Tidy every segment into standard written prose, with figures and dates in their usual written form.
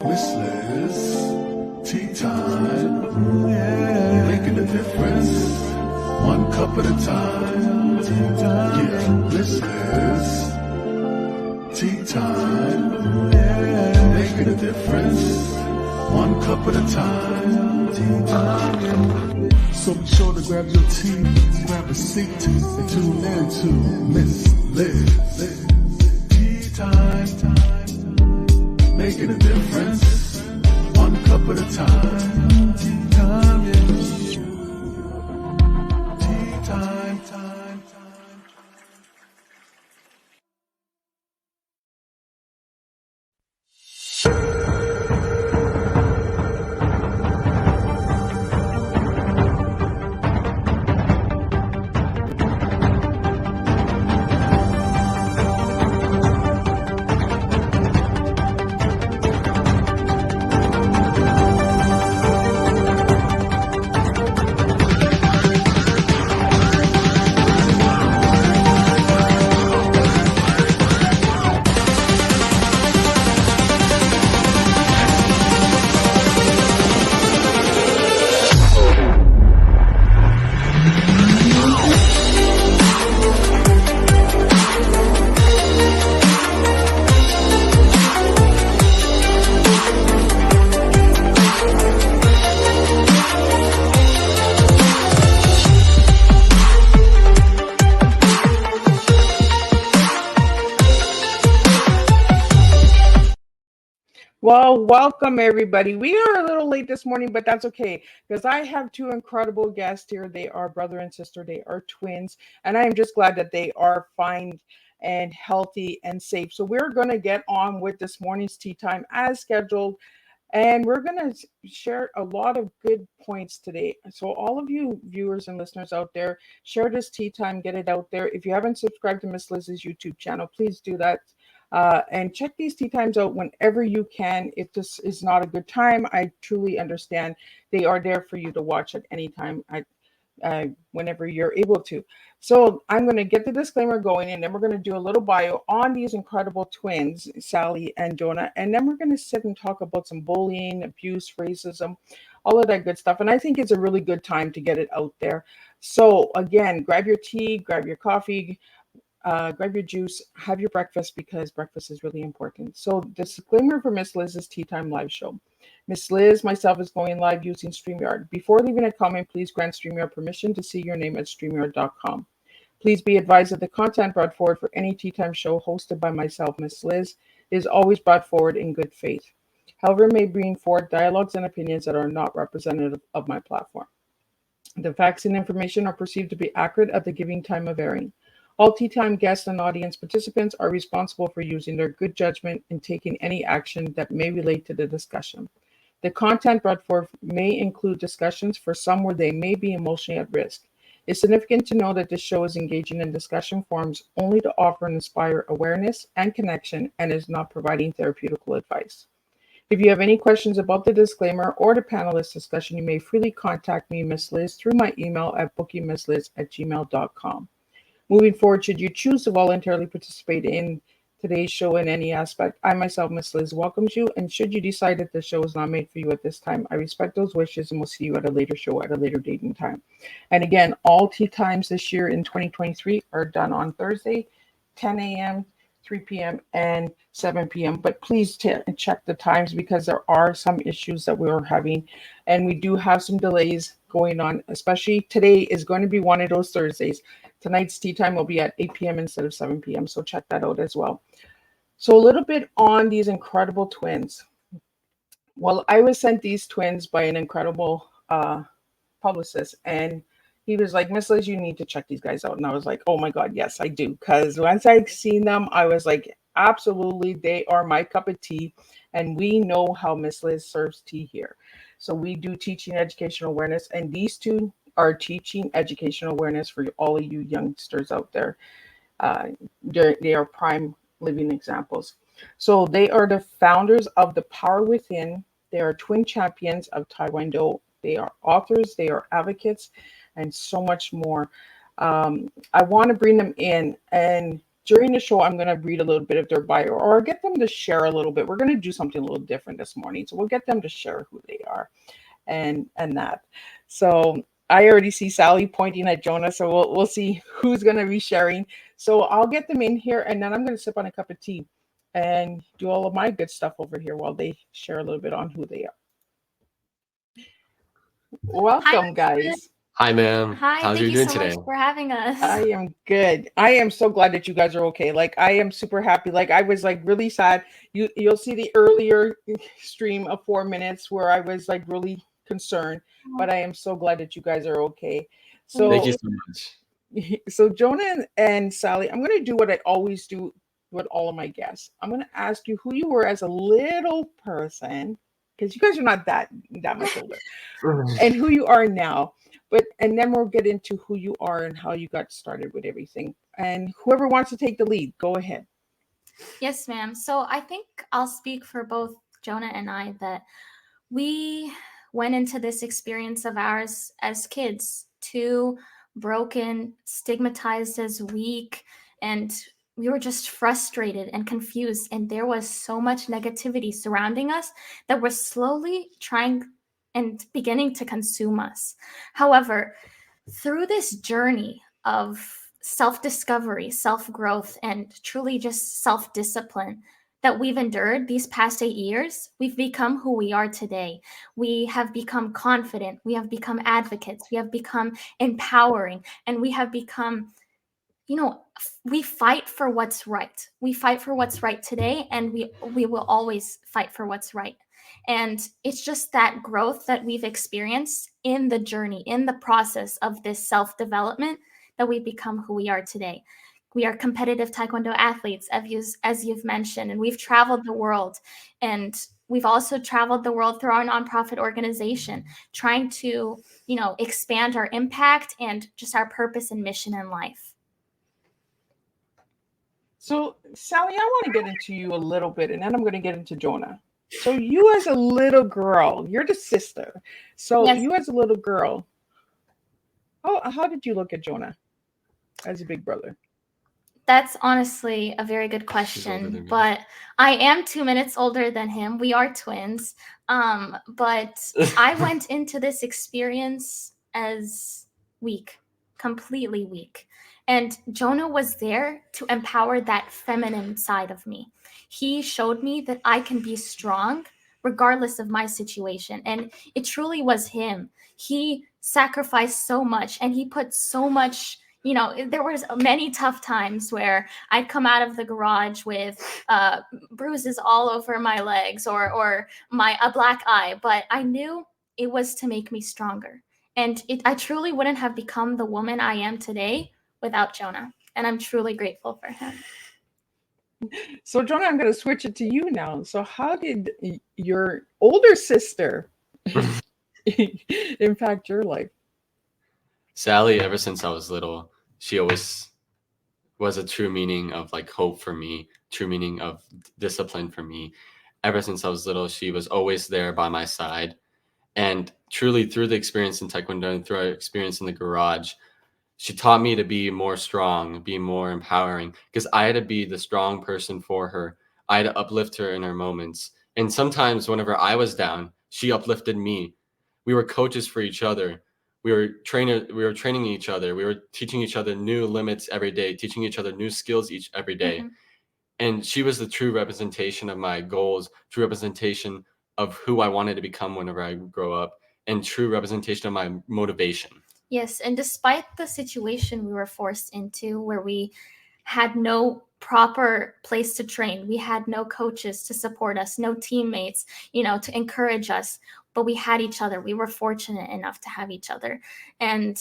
Miss Liz, tea time, yeah, making a difference, one cup at a time, tea time, yeah, Miss Liz, tea time, yeah, making a difference, one cup at a time, tea time, yeah. So be sure to grab your tea, grab a seat, and tune in to Miss Liz, tea time. Making a difference, one cup at a time. Tea time, yeah. Tea time, time. Well, welcome everybody. We are a little late this morning, but that's okay because I have two incredible guests here. They are brother and sister, they are twins, and I am just glad that they are fine and healthy and safe. So, we're going to get on with this morning's tea time as scheduled, and we're going to share a lot of good points today. So, all of you viewers and listeners out there, share this tea time, get it out there. If you haven't subscribed to Miss Liz's YouTube channel, please do that. And check these tea times out whenever you can. If this is not a good time, I truly understand. They are there for you to watch at any time, whenever you're able to. So I'm going to get the disclaimer going, and then we're going to do a little bio on these incredible twins, Sally and Jonah. And then we're going to sit and talk about some bullying, abuse, racism, all of that good stuff. And I think it's a really good time to get it out there. So again, grab your tea, grab your coffee, grab your juice, have your breakfast because breakfast is really important. So, disclaimer for Miss Liz's Tea Time live show. Miss Liz, myself, is going live using StreamYard. Before leaving a comment, please grant StreamYard permission to see your name at StreamYard.com. Please be advised that the content brought forward for any Tea Time show hosted by myself, Miss Liz, is always brought forward in good faith. However, it may bring forward dialogues and opinions that are not representative of my platform. The facts and information are perceived to be accurate at the giving time of airing. All Tea Time guests and audience participants are responsible for using their good judgment in taking any action that may relate to the discussion. The content brought forth may include discussions for some where they may be emotionally at risk. It's significant to know that this show is engaging in discussion forums only to offer and inspire awareness and connection and is not providing therapeutical advice. If you have any questions about the disclaimer or the panelist discussion, you may freely contact me, Miss Liz, through my email at bookingmissliz@gmail.com. Moving forward, should you choose to voluntarily participate in today's show in any aspect, I myself, Miss Liz, welcomes you. And should you decide that the show is not made for you at this time, I respect those wishes and will see you at a later show at a later date and time. And again, all tea times this year in 2023 are done on Thursday, 10 a.m., 3 p.m., and 7 p.m. But please check the times because there are some issues that we are having. And we do have some delays going on, especially today is going to be one of those Thursdays. Tonight's tea time will be at 8 p.m. instead of 7 p.m. So check that out as well. So a little bit on these incredible twins. Well, I was sent these twins by an incredible publicist, and he was like, Miss Liz, you need to check these guys out. And I was like, oh my God, yes, I do. Because once I'd seen them, I was like, absolutely, they are my cup of tea. And we know how Miss Liz serves tea here. So we do teaching educational awareness, and these two are teaching educational awareness for all of you youngsters out there. They are prime living examples. So they are the founders of The Power Within. They are twin champions of Taekwondo. They are authors, they are advocates, and so much more. I want to bring them in and during the show, I'm going to read a little bit of their bio or get them to share a little bit. We're going to do something a little different this morning. So we'll get them to share who they are and that. So I already see Sally pointing at Jonah. So we'll see who's going to be sharing. So I'll get them in here and then I'm going to sip on a cup of tea and do all of my good stuff over here while they share a little bit on who they are. Welcome, guys. Hi, ma'am. Hi, How's thank you you doing so today? much for having us. I am good. I am so glad that you guys are okay. Like I am super happy. Like I was like really sad. You'll see the earlier stream of 4 minutes where I was like really concerned, but I am so glad that you guys are okay. So Thank you so much. so Jonah and Sally, I'm going to do what I always do with all of my guests. I'm going to ask you who you were as a little person because you guys are not that much older, and who you are now. And then we'll get into who you are and how you got started with everything. And whoever wants to take the lead, go ahead. Yes, ma'am. So I think I'll speak for both Jonah and I that we went into this experience of ours as kids, too broken, stigmatized as weak, and we were just frustrated and confused. And there was so much negativity surrounding us that we're slowly trying and beginning to consume us. However, through this journey of self-discovery, self-growth, and truly just self-discipline that we've endured these past 8 years, we've become who we are today. We have become confident. We have become advocates. We have become empowering. And we have become, we fight for what's right. We fight for what's right today, and we will always fight for what's right. And it's just that growth that we've experienced in the journey, in the process of this self-development, that we've become who we are today. We are competitive Taekwondo athletes, as you've mentioned, and we've traveled the world. And we've also traveled the world through our nonprofit organization, trying to, expand our impact and just our purpose and mission in life. So, Sally, I want to get into you a little bit, and then I'm going to get into Jonah. So, you as a little girl, you're the sister. So, Yes. You as a little girl, how did you look at Jonah as a big brother? That's honestly a very good question, but I am 2 minutes older than him. We are twins. But I went into this experience as weak, completely weak. And Jonah was there to empower that feminine side of me. He showed me that I can be strong regardless of my situation. And it truly was him. He sacrificed so much and he put so much. There was many tough times where I'd come out of the garage with bruises all over my legs or a black eye, but I knew it was to make me stronger. And I truly wouldn't have become the woman I am today without Jonah. And I'm truly grateful for him. So, Jonah, I'm going to switch it to you now. So, how did your older sister impact your life? Sally, ever since I was little, she always was a true meaning of like hope for me, true meaning of discipline for me. Ever since I was little, she was always there by my side. And truly through the experience in Taekwondo and through our experience in the garage, she taught me to be more strong, be more empowering, because I had to be the strong person for her. I had to uplift her in her moments. And sometimes whenever I was down, she uplifted me. We were coaches for each other. We were training each other. We were teaching each other new limits every day, teaching each other new skills every day. Mm-hmm. And she was the true representation of my goals, true representation of who I wanted to become whenever I grow up, and true representation of my motivation. Yes, and despite the situation we were forced into where we had no proper place to train, we had no coaches to support us, no teammates, to encourage us, but we had each other. We were fortunate enough to have each other. And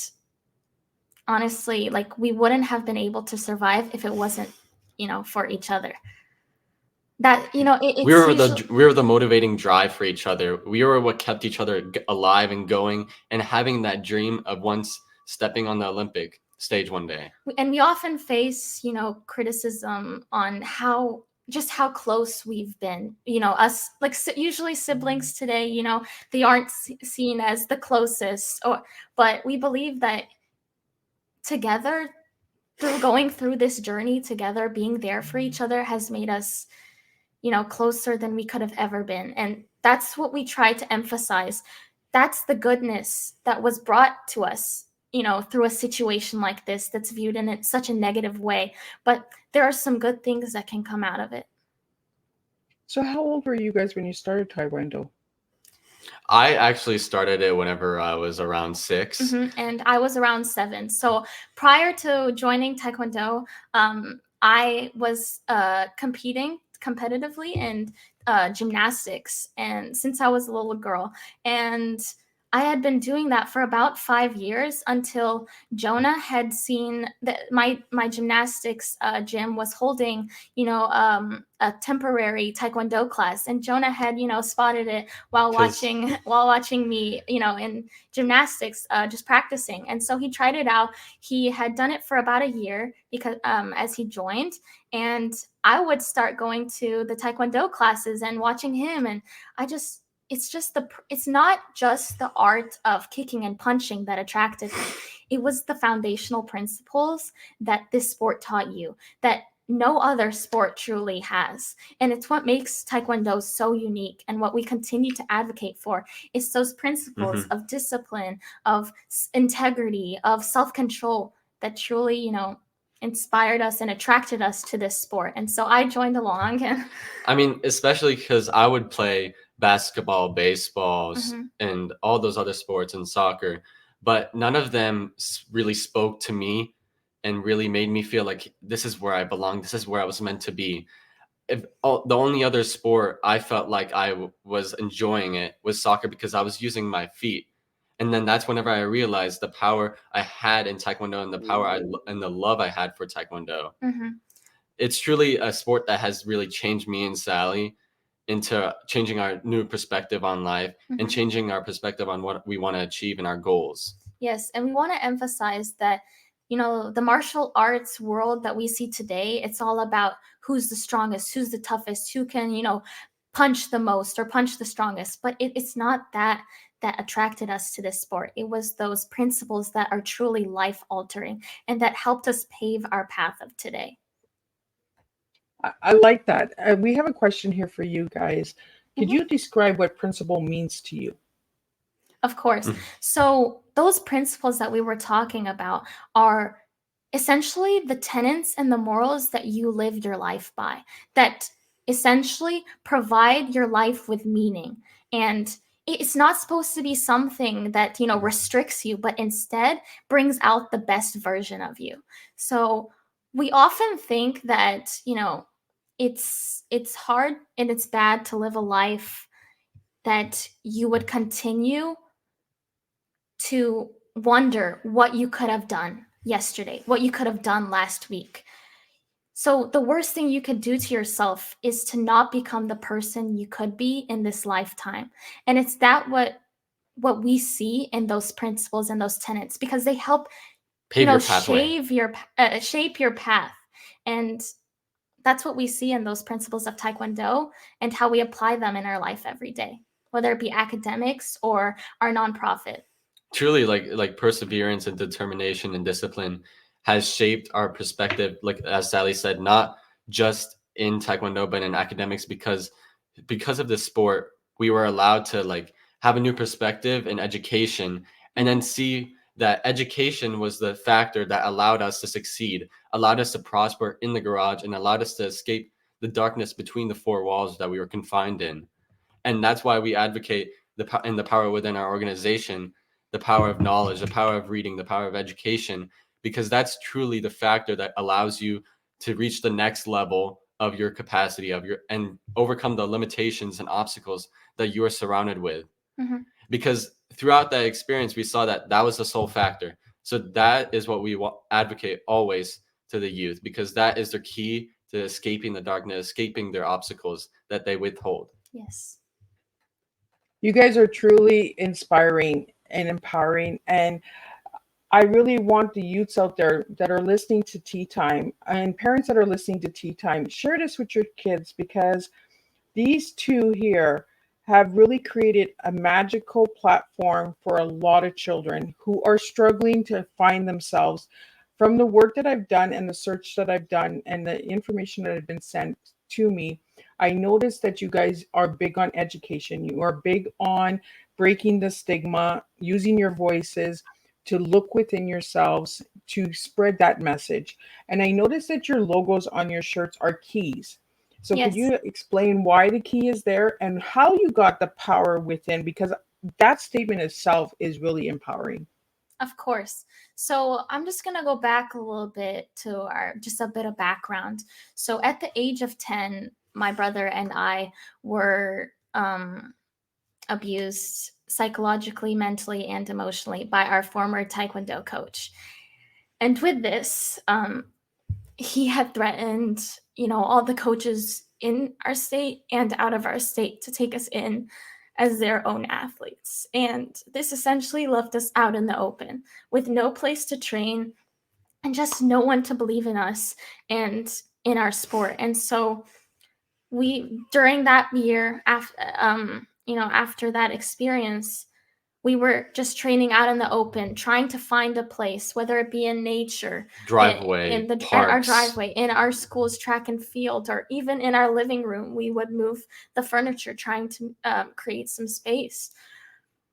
honestly, like we wouldn't have been able to survive if it wasn't, for each other. That, we were the motivating drive for each other. We were what kept each other alive and going and having that dream of once stepping on the Olympic stage one day. And we often face, criticism on how close we've been, us, like usually siblings today, they aren't seen as the closest, but we believe that together through going through this journey together, being there for each other has made us, closer than we could have ever been. And that's what we try to emphasize. That's the goodness that was brought to us, through a situation like this that's viewed in such a negative way. But there are some good things that can come out of it. So how old were you guys when you started Taekwondo? I actually started it whenever I was around 6. And I was around 7. So prior to joining Taekwondo, I was competing competitively in gymnastics, and since I was a little girl, and I had been doing that for about 5 years until Jonah had seen that my gymnastics gym was holding, a temporary Taekwondo class, and Jonah had, spotted it while 'Cause- watching me, in gymnastics, just practicing. And so he tried it out. He had done it for about a year because as he joined, and I would start going to the Taekwondo classes and watching him, and it's not just the art of kicking and punching that attracted me. It was the foundational principles that this sport taught you that no other sport truly has. And it's what makes Taekwondo so unique. And what we continue to advocate for is those principles of discipline, of integrity, of self-control that truly, inspired us and attracted us to this sport. And so I joined along. I mean, especially because I would play basketball, baseball, and all those other sports and soccer, but none of them really spoke to me and really made me feel like this is where I belong. This is where I was meant to be. The only other sport I felt like I was enjoying it was soccer because I was using my feet. And then that's whenever I realized the power I had in Taekwondo and the power and the love I had for Taekwondo. It's truly a sport that has really changed me and Sally into changing our new perspective on life and changing our perspective on what we want to achieve and our goals. Yes, and we want to emphasize that, the martial arts world that we see today, it's all about who's the strongest, who's the toughest, who can, punch the most or punch the strongest. But it's not that attracted us to this sport. It was those principles that are truly life altering and that helped us pave our path of today. I like that. We have a question here for you guys. Could you describe what principle means to you? Of course. So those principles that we were talking about are essentially the tenets and the morals that you live your life by, that essentially provide your life with meaning. And it's not supposed to be something that, restricts you, but instead brings out the best version of you. So we often think that, it's hard and it's bad to live a life that you would continue to wonder what you could have done yesterday, what you could have done last week. So the worst thing you could do to yourself is to not become the person you could be in this lifetime. And it's that what we see in those principles and those tenets, because they help shape your path. And that's what we see in those principles of Taekwondo and how we apply them in our life every day, whether it be academics or our nonprofit. Truly, like perseverance and determination and discipline has shaped our perspective, like as Sally said, not just in Taekwondo but in academics, because of this sport we were allowed to have a new perspective in education, and then see that education was the factor that allowed us to succeed, allowed us to prosper in the garage, and allowed us to escape the darkness between the four walls that we were confined in. And that's why we advocate the power within our organization, the power of knowledge, the power of reading, the power of education, because that's truly the factor that allows you to reach the next level of your capacity and overcome the limitations and obstacles that you are surrounded with. Because throughout that experience, we saw that was the sole factor. So that is what we advocate always to the youth, because that is their key to escaping the darkness, escaping their obstacles that they withhold. Yes. You guys are truly inspiring and empowering. And I really want the youths out there that are listening to Teatime and parents that are listening to Teatime, share this with your kids, because these two here have really created a magical platform for a lot of children who are struggling to find themselves, From the work that I've done and the search that I've done and the information that had been sent to me, I noticed that you guys are big on education. You are big on breaking the stigma, using your voices to look within yourselves to spread that message. And I noticed that your logos on your shirts are keys. So could Yes. you explain why the key is there and how you got the power within? Because that statement itself is really empowering. Of course. So I'm just going to go back a little bit to just a bit of background. So at the age of 10, my brother and I were abused psychologically, mentally, and emotionally by our former Taekwondo coach. And with this, he had threatened, all the coaches in our state and out of our state to take us in as their own athletes. And this essentially left us out in the open with no place to train and just no one to believe in us and in our sport. And so we, during that year, after that experience, we were just training out in the open, trying to find a place, whether it be in nature, Driveway, at our parks. driveway, in our school's track and field, or even in our living room. We would move the furniture, trying to create some space.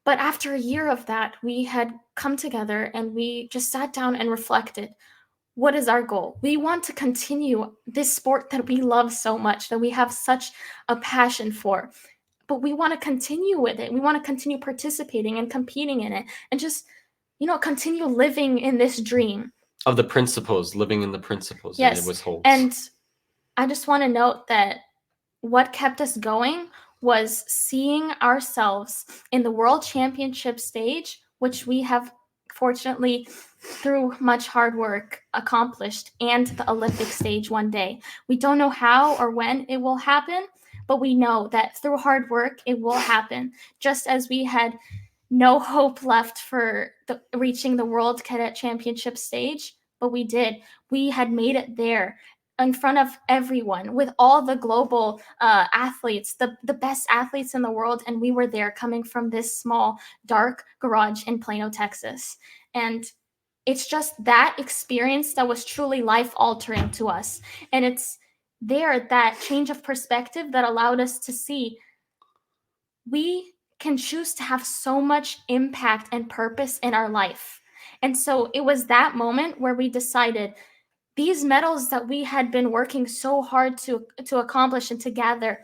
But after a year of that, we had come together and we just sat down and reflected. What is our goal? We want to continue this sport that we love so much, that we have such a passion for. But we want to continue with it. We want to continue participating and competing in it and just, continue living in this dream. Of the principles, living in the principles that it was holds. And I just want to note that what kept us going was seeing ourselves in the world championship stage, which we have fortunately, through much hard work, accomplished, and the Olympic stage one day. We don't know how or when it will happen, but we know that through hard work, it will happen. Just as we had no hope left for reaching the World Cadet Championship stage, but we did. We had made it there in front of everyone with all the global athletes, the best athletes in the world. And we were there coming from this small, dark garage in Plano, Texas. And it's just that experience that was truly life-altering to us. And it's there, that change of perspective, that allowed us to see we can choose to have so much impact and purpose in our life. And so it was that moment where we decided these medals that we had been working so hard to accomplish and to gather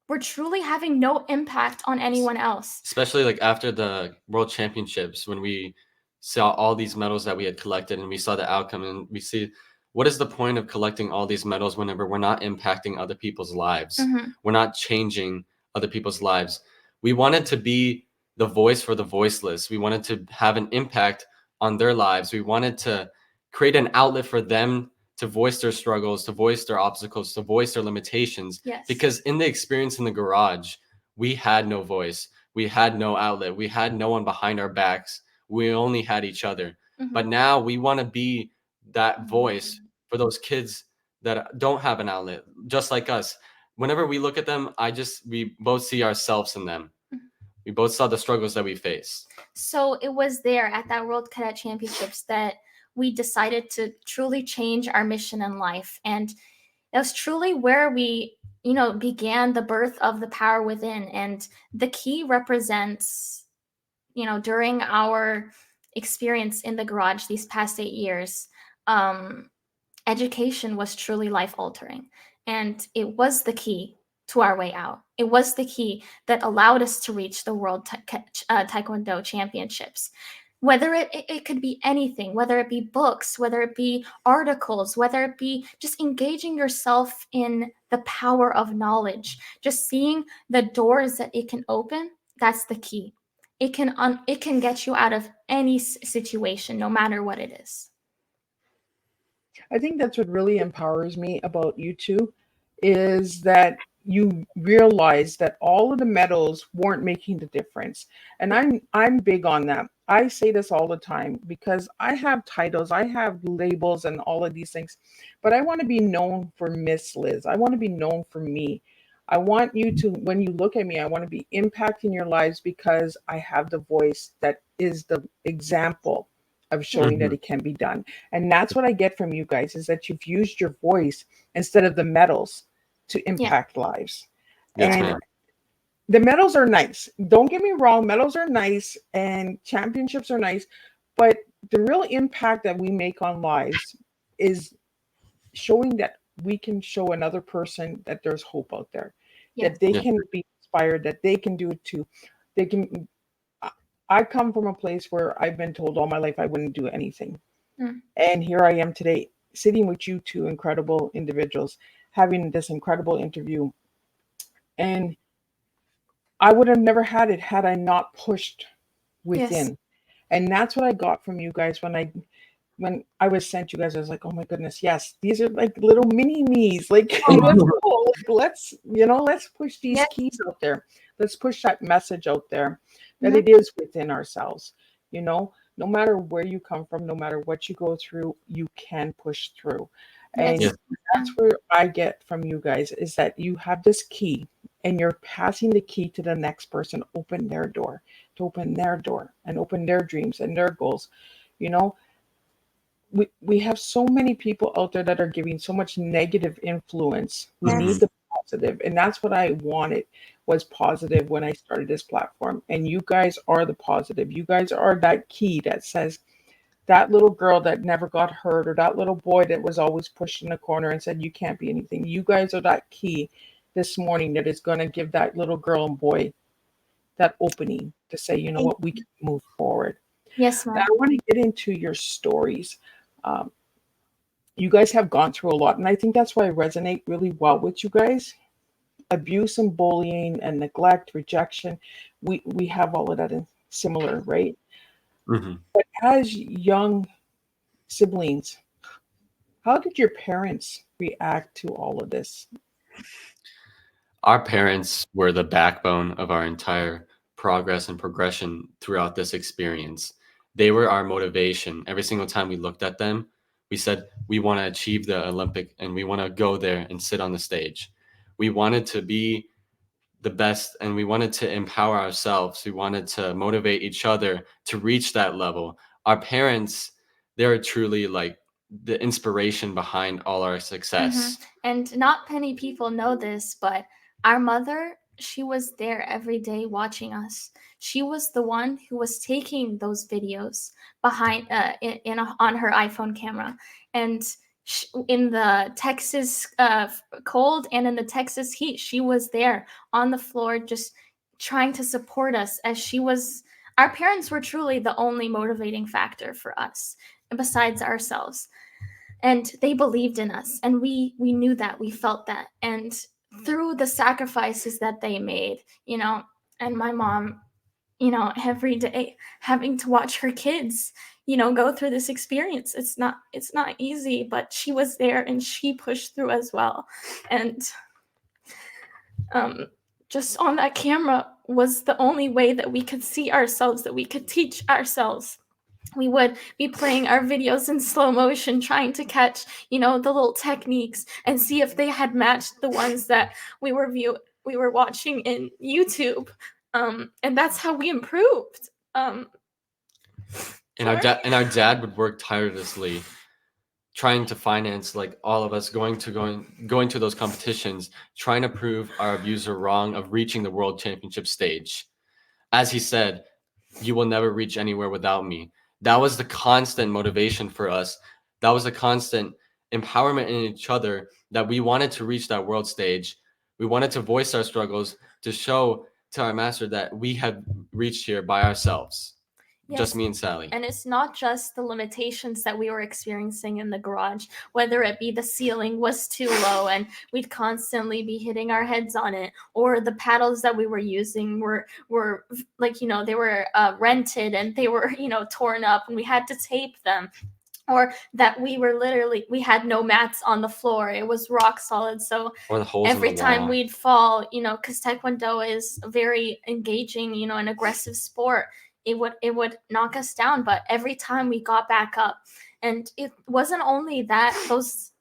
were truly having no impact on anyone else. Especially like after the World Championships, when we saw all these medals that we had collected and we saw the outcome, and we see what is the point of collecting all these medals whenever we're not impacting other people's lives? Mhm. We're not changing other people's lives. We wanted to be the voice for the voiceless. We wanted to have an impact on their lives. We wanted to create an outlet for them to voice their struggles, to voice their obstacles, to voice their limitations. Yes. Because in the experience in the garage, we had no voice. We had no outlet. We had no one behind our backs. We only had each other. Mhm. But now we want to be that voice for those kids that don't have an outlet, just like us. Whenever we look at them, we both see ourselves in them. We both saw the struggles that we face. So it was there at that World Cadet Championships that we decided to truly change our mission in life. And that was truly where we, began the birth of the power within. And the key represents, during our experience in the garage these past 8 years, education was truly life altering. And it was the key to our way out. It was the key that allowed us to reach the World Taekwondo Championships. Whether it could be anything, whether it be books, whether it be articles, whether it be just engaging yourself in the power of knowledge, just seeing the doors that it can open, that's the key. It can get you out of any situation, no matter what it is. I think that's what really empowers me about you two is that you realize that all of the medals weren't making the difference. And I'm big on that. I say this all the time because I have titles, I have labels and all of these things, but I want to be known for Miss Liz. I want to be known for me. I want you to, when you look at me, I want to be impacting your lives because I have the voice that is the example of showing that it can be done. And that's what I get from you guys, is that you've used your voice instead of the medals to impact lives. Yes, And ma'am. the medals are nice. Don't get me wrong, medals are nice and championships are nice, but the real impact that we make on lives is showing that we can show another person that there's hope out there, Yes. that they Yeah. can be inspired, that they can do it too. They can. I come from a place where I've been told all my life I wouldn't do anything. And here I am today, sitting with you two incredible individuals, having this incredible interview. And I would have never had it had I not pushed within. Yes. And that's what I got from you guys when I was sent you guys. I was like, oh my goodness, yes, these are like little mini me's. Like, let's go. Like, let's push these Yes. keys out there. Let's push that message out there that it is within ourselves. No matter where you come from, no matter what you go through, you can push through. And Yes. that's where I get from you guys, is that you have this key and you're passing the key to the next person, open their door, to open their door and open their dreams and their goals. We have so many people out there that are giving so much negative influence. We need the positive, and that's what I wanted, was positive when I started this platform. And you guys are the positive. You guys are that key that says, that little girl that never got hurt, or that little boy that was always pushed in a corner and said you can't be anything. You guys are that key this morning that is going to give that little girl and boy that opening to say, you know what, we can move forward. Yes, Now ma'am. I want to get into your stories. You guys have gone through a lot, and I think that's why I resonate really well with you guys. Abuse and bullying and neglect, rejection, we have all of that in similar, right? But as young siblings, how did your parents react to all of this? Our parents were the backbone of our entire progress and progression throughout this experience. They were our motivation. Every single time we looked at them, we said, we want to achieve the Olympic and we want to go there and sit on the stage. We wanted to be the best and we wanted to empower ourselves. We wanted to motivate each other to reach that level. Our parents, they're truly like the inspiration behind all our success. And not many people know this, but our mother, she was there every day watching us. She was the one who was taking those videos behind on her iPhone camera. And in the Texas cold and in the Texas heat, she was there on the floor just trying to support us, as our parents were truly the only motivating factor for us besides ourselves. And they believed in us, and we knew that, we felt that. And through the sacrifices that they made, and my mom, every day having to watch her kids, go through this experience. It's not easy, but she was there and she pushed through as well. And just on that camera was the only way that we could see ourselves, that we could teach ourselves. We would be playing our videos in slow motion, trying to catch, the little techniques and see if they had matched the ones that we were watching in YouTube. And that's how we improved. And our dad would work tirelessly trying to finance, like all of us, going to those competitions, trying to prove our abuser wrong of reaching the world championship stage. As he said, you will never reach anywhere without me. That was the constant motivation for us. That was a constant empowerment in each other, that we wanted to reach that world stage. We wanted to voice our struggles, to show to our master that we have reached here by ourselves. Yes. Just me and Sally. And it's not just the limitations that we were experiencing in the garage, whether it be the ceiling was too low and we'd constantly be hitting our heads on it, or the paddles that we were using were like, they were rented and they were, torn up and we had to tape them. Or that we had no mats on the floor. It was rock solid. So or the holes every in the time wall. we'd fall, because Taekwondo is a very engaging, an aggressive sport, it would knock us down. But every time we got back up, and it wasn't only those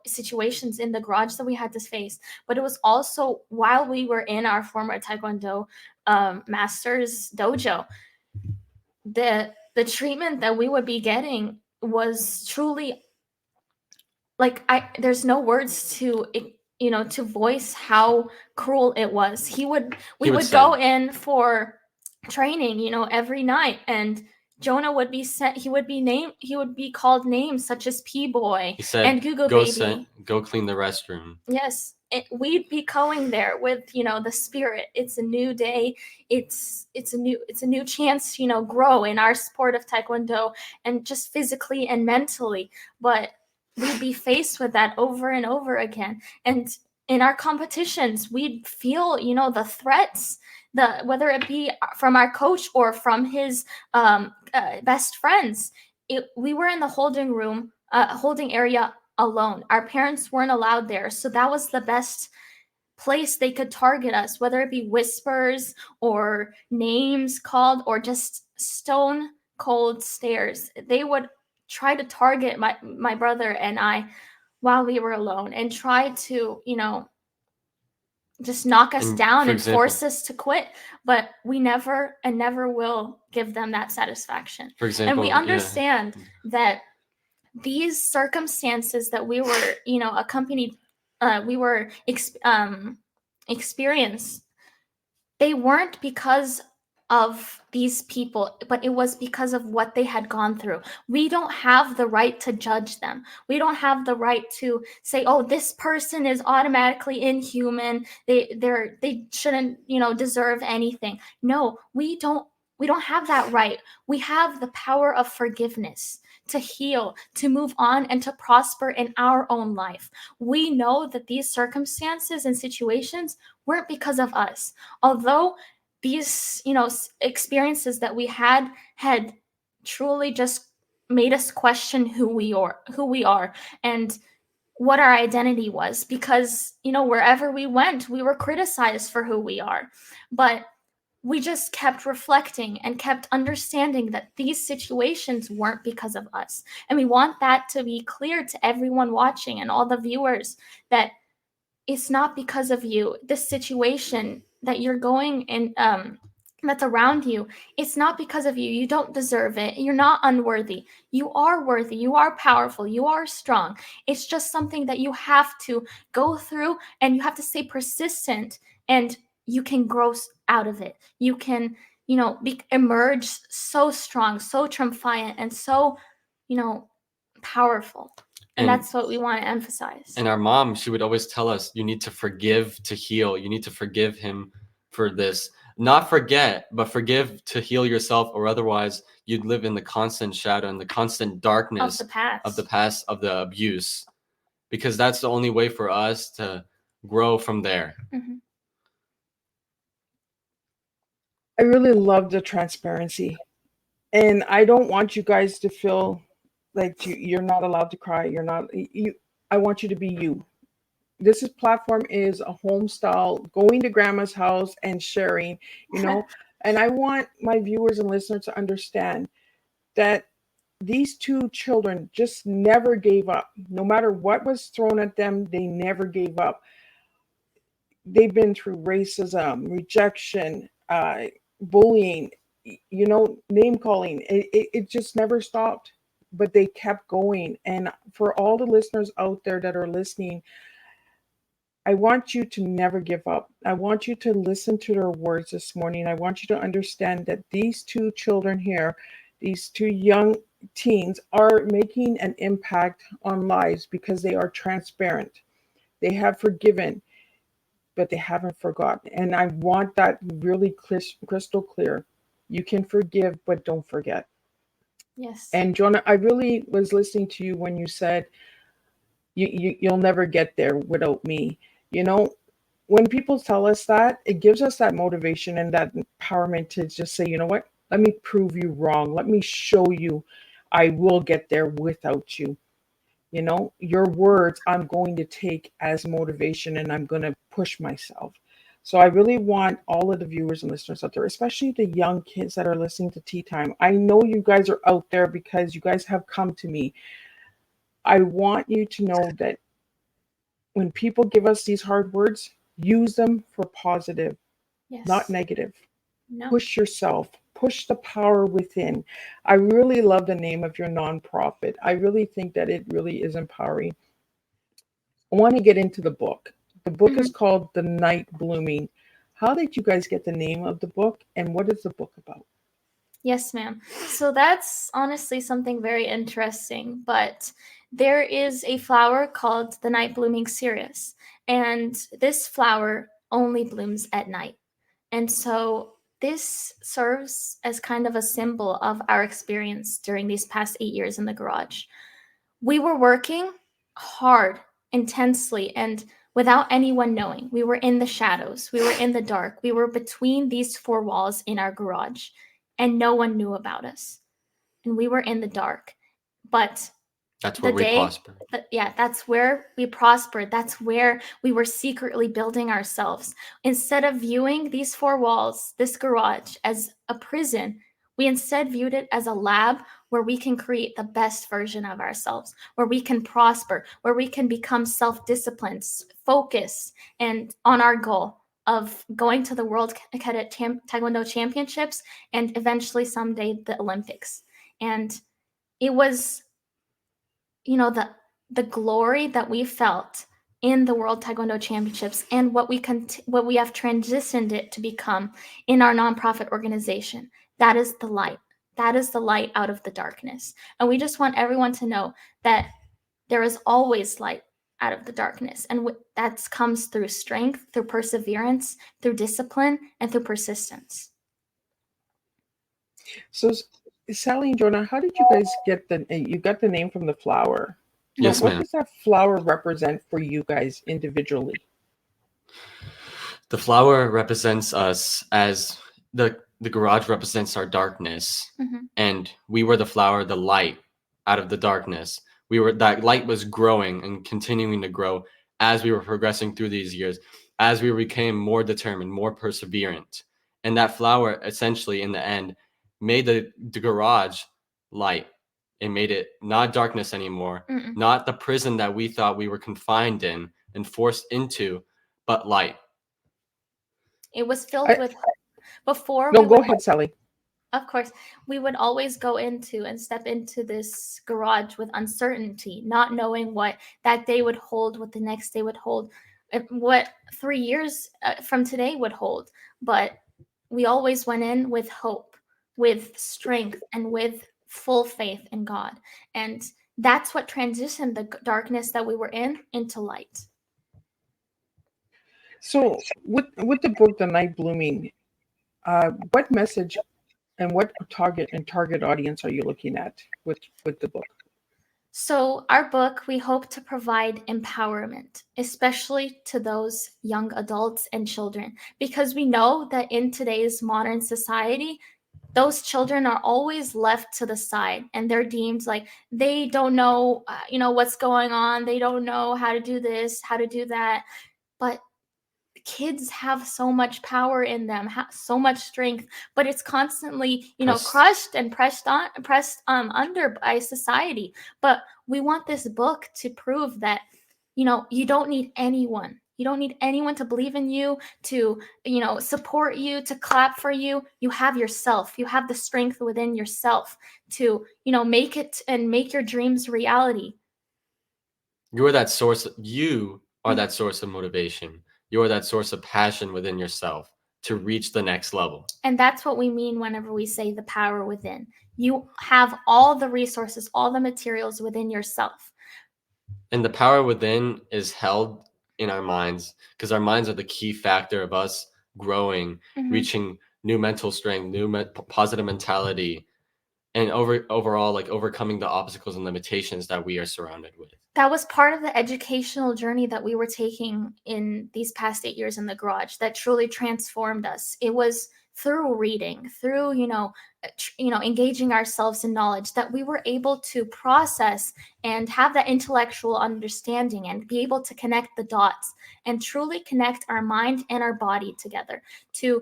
situations in the garage that we had to face, but it was also while we were in our former Taekwondo master's dojo. the treatment that we would be getting was truly like there's no words to to voice how cruel it was. We He would would say, go in for training, every night, and Jonah would be sent. He would be called names such as P-boy he said, and Google go baby. go clean the restroom. Yes, we'd be going there with the spirit. It's a new day. It's a new chance to grow in our sport of Taekwondo, and just physically and mentally. But we'd be faced with that over and over again. And in our competitions, we'd feel the threats, whether it be from our coach or from his best friends. We were in the holding area alone. Our parents weren't allowed there. So that was the best place they could target us, whether it be whispers or names called or just stone cold stares. They would try to target my brother and I while we were alone, and try to, just knock us And down for and example- force us to quit. But we never and never will give them that satisfaction. For example, And we yeah. understand that these circumstances that we were, accompanied, we were experienced, they weren't because of these people, but it was because of what they had gone through. We don't have the right to judge them. We don't have the right to say, oh, this person is automatically inhuman. They shouldn't, deserve anything. No, we don't have that right. We have the power of forgiveness to heal, to move on, and to prosper in our own life. We know that these circumstances and situations weren't because of us. Although these, experiences that we had truly just made us question who we are and what our identity was, because, wherever we went, we were criticized for who we are. But we just kept reflecting and kept understanding that these situations weren't because of us. And we want that to be clear to everyone watching and all the viewers, that it's not because of you. This situation that you're going in, that's around you, it's not because of you. You don't deserve it. You're not unworthy. You are worthy. You are powerful. You are strong. It's just something that you have to go through, and you have to stay persistent, and you can grow out of it. You can, emerge so strong, so triumphant, and so, powerful. And that's what we want to emphasize. And our mom, she would always tell us, you need to forgive to heal. You need to forgive him for this. Not forget, but forgive to heal yourself, or otherwise you'd live in the constant shadow and the constant darkness of the past, of the abuse. Because that's the only way for us to grow from there. Mm-hmm. I really love the transparency. And I don't want you guys to feel like you're not allowed to cry. You're not, I want you to be you. This platform is a home style, going to grandma's house and sharing, and I want my viewers and listeners to understand that these two children just never gave up. No matter what was thrown at them, they never gave up. They've been through racism, rejection, bullying, name calling. It just never stopped, but they kept going. And for all the listeners out there that are listening, I want you to never give up. I want you to listen to their words this morning. I want you to understand that these two children here, these two young teens, are making an impact on lives because they are transparent. They have forgiven, but they haven't forgotten. And I want that really crystal clear. You can forgive, but don't forget. Yes. And Jonah, I really was listening to you when you said, you'll never get there without me. When people tell us that, it gives us that motivation and that empowerment to just say, you know what, let me prove you wrong. Let me show you I will get there without you. Your words I'm going to take as motivation, and I'm going to push myself. So I really want all of the viewers and listeners out there, especially the young kids that are listening to Teatime. I know you guys are out there because you guys have come to me. I want you to know that when people give us these hard words, use them for positive, Yes. not negative. No. Push yourself, push the power within. I really love the name of your nonprofit. I really think that it really is empowering. I want to get into the book. The book is Mhm. called The Night Blooming. How did you guys get the name of the book, and what is the book about? Yes, ma'am. So that's honestly something very interesting. But there is a flower called the night blooming cereus, and this flower only blooms at night. And so this serves as kind of a symbol of our experience during these past 8 years in the garage. We were working hard, intensely, and without anyone knowing. We were in the shadows, we were in the dark, we were between these four walls in our garage, and no one knew about us. And we were in the dark. But That's the where we day, prosper. yeah, that's where we prospered. That's where we were secretly building ourselves. Instead of viewing these four walls, this garage, as a prison, we instead viewed it as a lab where we can create the best version of ourselves, where we can prosper, where we can become self-disciplined, focused, and on our goal of going to the World Cadet Taekwondo Championships and eventually someday the Olympics. And it was, the glory that we felt in the World Taekwondo Championships and what we have transitioned it to become in our nonprofit organization. That is the light. That is the light out of the darkness. And we just want everyone to know that there is always light out of the darkness. And that comes through strength, through perseverance, through discipline, and through persistence. So, Sally and Jonah, how did you guys get you got the name from the flower? Yes, What ma'am. does that flower represent for you guys individually? The flower represents us as the garage represents our darkness, Mhm. and we were the flower, the light out of the darkness. That light was growing and continuing to grow as we were progressing through these years, as we became more determined, more perseverant. And that flower essentially in the end made the garage light. It made it not darkness anymore, Mm-mm. not the prison that we thought we were confined in and forced into, but light. It was filled with before No, we go would, ahead, Sally. of course, we would always go into and step into this garage with uncertainty, not knowing what that day would hold, what the next day would hold, what 3 years from today would hold. But we always went in with hope, with strength, and with full faith in God. And that's what transitioned the darkness that we were in into light. So, with the book, The Night Blooming, what message and what target audience are you looking at with the book? So, our book, we hope to provide empowerment, especially to those young adults and children, because we know that in today's modern society, those children are always left to the side and they're deemed like they don't know, what's going on. They don't know how to do this, how to do that. But kids have so much power in them, so much strength, but it's constantly, crushed and pressed under by society. But we want this book to prove that, you don't need anyone. You don't need anyone to believe in you, to, support you, to clap for you. You have yourself. You have the strength within yourself to, make it and make your dreams reality. You are that source. You are that source of motivation. You are that source of passion within yourself to reach the next level. And that's what we mean whenever we say the power within. You have all the resources, all the materials within yourself. And the power within is held in our minds because our minds are the key factor of us growing, reaching new mental strength, new positive mentality, and overall like overcoming the obstacles and limitations that we are surrounded with. That was part of the educational journey that we were taking in these past 8 years in the garage that truly transformed us. It was through reading, through, engaging ourselves in knowledge that we were able to process and have that intellectual understanding and be able to connect the dots and truly connect our mind and our body together to,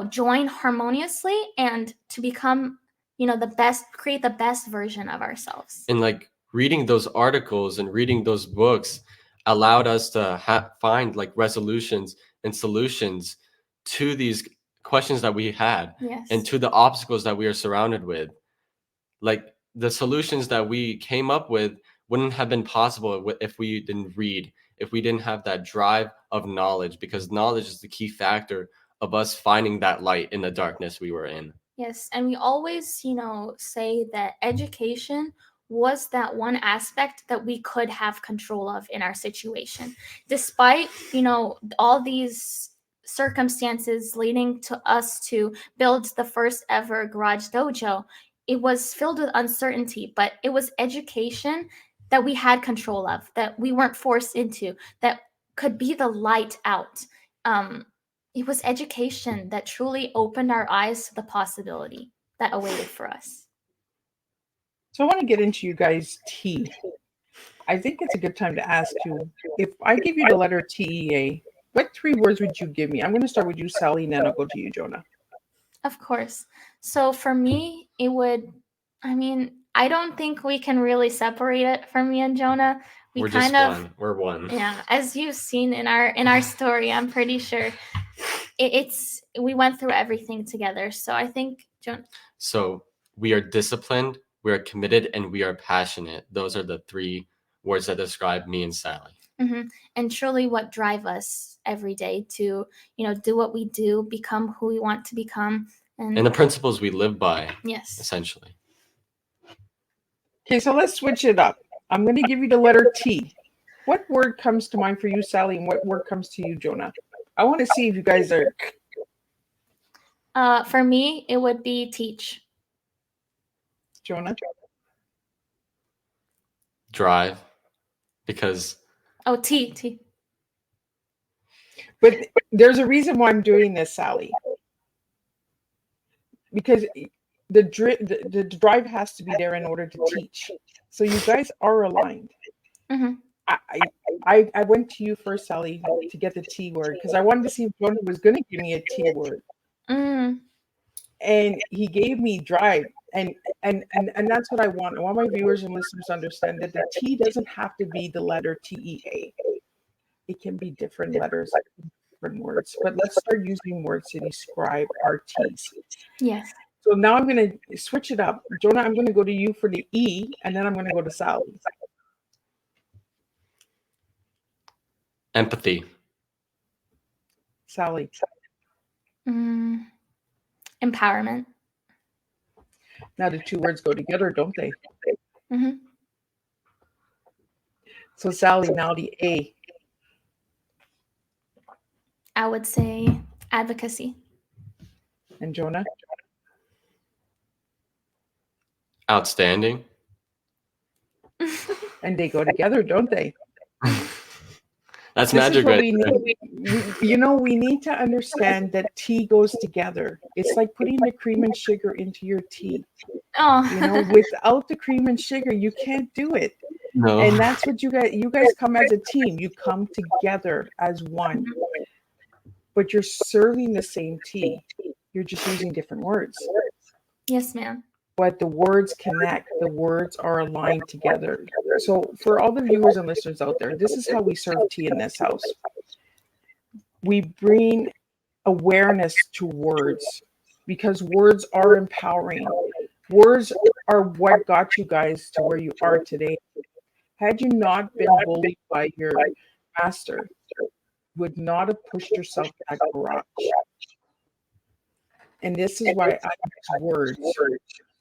join harmoniously and to become, create the best version of ourselves. And like reading those articles and reading those books allowed us to find like resolutions and solutions to these questions that we had Yes. and to the obstacles that we are surrounded with. Like the solutions that we came up with wouldn't have been possible if we didn't read, if we didn't have that drive of knowledge, because knowledge is the key factor of us finding that light in the darkness we were in. Yes, and we always, say that education was that one aspect that we could have control of in our situation. Despite, all these circumstances leading to us to build the first ever garage dojo, it was filled with uncertainty, but it was education that we had control of, that we weren't forced into, that could be the light out. It was education that truly opened our eyes to the possibility that awaited for us. So I want to get into you guys' T. I think it's a good time to ask you, if I give you the letter TEA, what 3 words would you give me? I'm going to start with you, Sally, and then I'll go to you, Jonah. Of course. So for me, it would, I don't think we can really separate it from me and Jonah. We're just one. We're one. Yeah, as you've seen in our story, I'm pretty sure we went through everything together. So I think Jonah. So we are disciplined, we are committed, and we are passionate. Those are the 3 words that describe me and Sally. Mm-hmm. And truly what drive us every day to, do what we do, become who we want to become. And the principles we live by. Yes. Essentially. Okay, so let's switch it up. I'm going to give you the letter T. What word comes to mind for you, Sally, and what word comes to you, Jonah? I want to see if you guys are... For me, it would be teach. Jonah? Drive. Because... Oh, T. But there's a reason why I'm doing this, Sally. Because the drive has to be there in order to teach. So you guys are aligned. Mm-hmm. I went to you first, Sally, to get the T word because I wanted to see if Jonah was going to give me a T word. Mm. And he gave me drive. And that's what I want. I want my viewers and listeners to understand that the T doesn't have to be the letter TEA. It can be different letters, different words. But let's start using words to describe our T's. Yes. So now I'm going to switch it up. Jonah, I'm going to go to you for the E, and then I'm going to go to Sally. Empathy. Sally. Empowerment. Now the 2 words go together, don't they? Mm-hmm. So Sally, now the A. I would say advocacy. And Jonah? Outstanding. And they go together, don't they? That's This magic, right? We need to understand that tea goes together. It's like putting the cream and sugar into your tea. Oh. Without the cream and sugar, you can't do it. No. And that's what you guys come as a team. You come together as one. But you're serving the same tea. You're just using different words. Yes, ma'am. But the words connect. The words are aligned together. So for all the viewers and listeners out there, this is how we serve tea in this house. We bring awareness to words because words are empowering. Words are what got you guys to where you are today. Had you not been bullied by your master, you would not have pushed yourself to that garage. And this is why I use words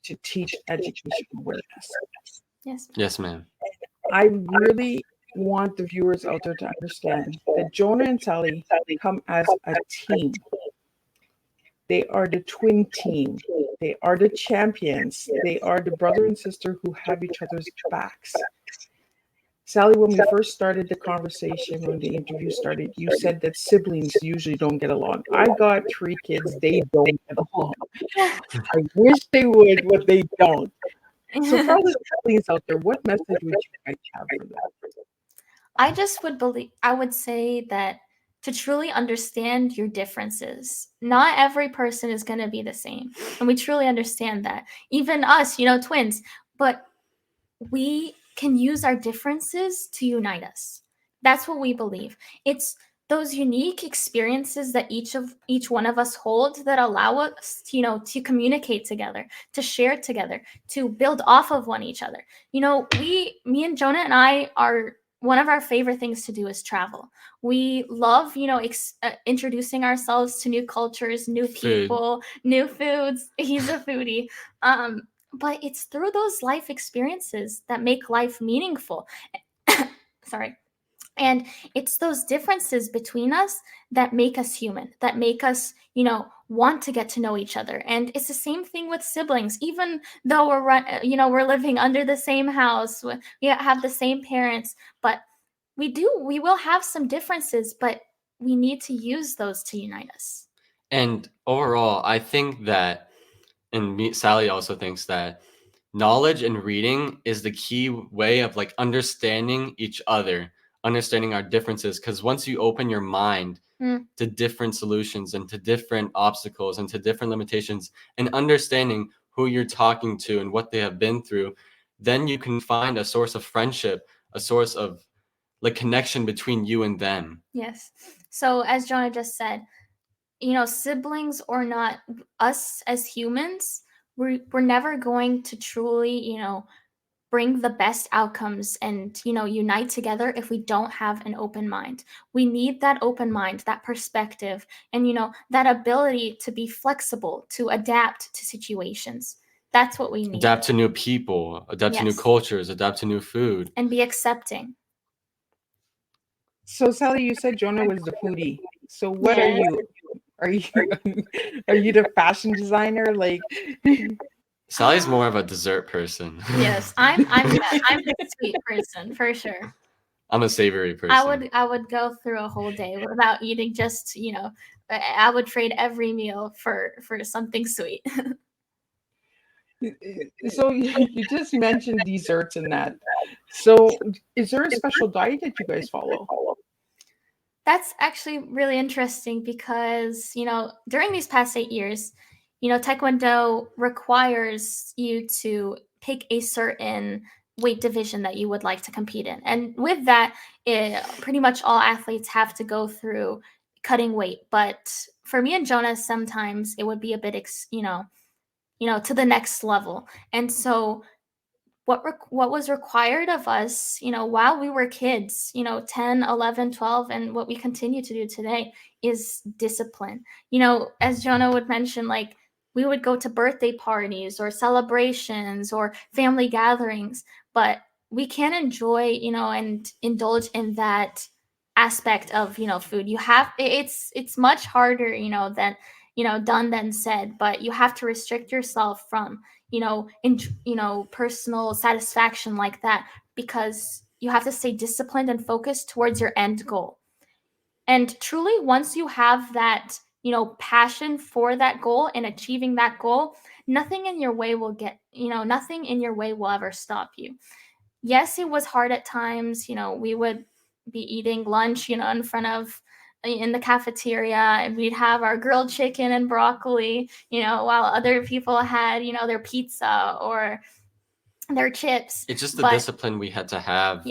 to teach education awareness. Yes. Yes, ma'am. I really want the viewers out there to understand that Jonah and Sally come as a team. They are the twin team. They are the champions. They are the brother and sister who have each other's backs. Sally, when we first started the conversation, when the interview started, you said that siblings usually don't get along. I got 3 kids, they don't get along. I wish they would, but they don't. So for all the siblings out there, what message would you guys have for them? I would say that to truly understand your differences, not every person is going to be the same. And we truly understand that. Even us, twins, but we can use our differences to unite us. That's what we believe. It's those unique experiences that each one of us hold that allow us, to communicate together, to share together, to build off of each other. Me and Jonah and I are, one of our favorite things to do is travel. We love, introducing ourselves to new cultures, new people, new foods. He's a foodie. But it's through those life experiences that make life meaningful. Sorry. And it's those differences between us that make us human, that make us, want to get to know each other. And it's the same thing with siblings. Even though we're living under the same house, we have the same parents, but we will have some differences, but we need to use those to unite us. And overall, I think that, and Sally also thinks that knowledge and reading is the key way of like understanding each other, understanding our differences. Because once you open your mind to different solutions and to different obstacles and to different limitations, and understanding who you're talking to and what they have been through, then you can find a source of friendship, a source of like connection between you and them. Yes. So as Jonah just said, siblings or not, us as humans, we're never going to truly, bring the best outcomes and, unite together if we don't have an open mind. We need that open mind, that perspective, and, that ability to be flexible, to adapt to situations. That's what we need. Adapt to new people, adapt to new cultures, adapt to new food. And be accepting. So Sally, you said Jonah was the foodie. So what are you? Are you the fashion designer? Like Sally's more of a dessert person. Yes, I'm a sweet person for sure. I'm a savory person. I would go through a whole day without eating. Just I would trade every meal for something sweet. So you just mentioned desserts and that. So is there a special diet that you guys follow? That's actually really interesting because, during these past 8 years, Taekwondo requires you to pick a certain weight division that you would like to compete in. And with that, pretty much all athletes have to go through cutting weight. But for me and Jonah, sometimes it would be a bit, to the next level. And so what was required of us, while we were kids, 10, 11, 12, and what we continue to do today is discipline. As Jonah would mention, like we would go to birthday parties or celebrations or family gatherings, but we can enjoy, and indulge in that aspect of, food. It's much harder, than, done than said, but you have to restrict yourself from, personal satisfaction like that, because you have to stay disciplined and focused towards your end goal. And truly, once you have that, passion for that goal and achieving that goal, nothing in your way will ever stop you. Yes, it was hard at times. We would be eating lunch, in the cafeteria, and we'd have our grilled chicken and broccoli, while other people had, their pizza or their chips. It's just the discipline we had to have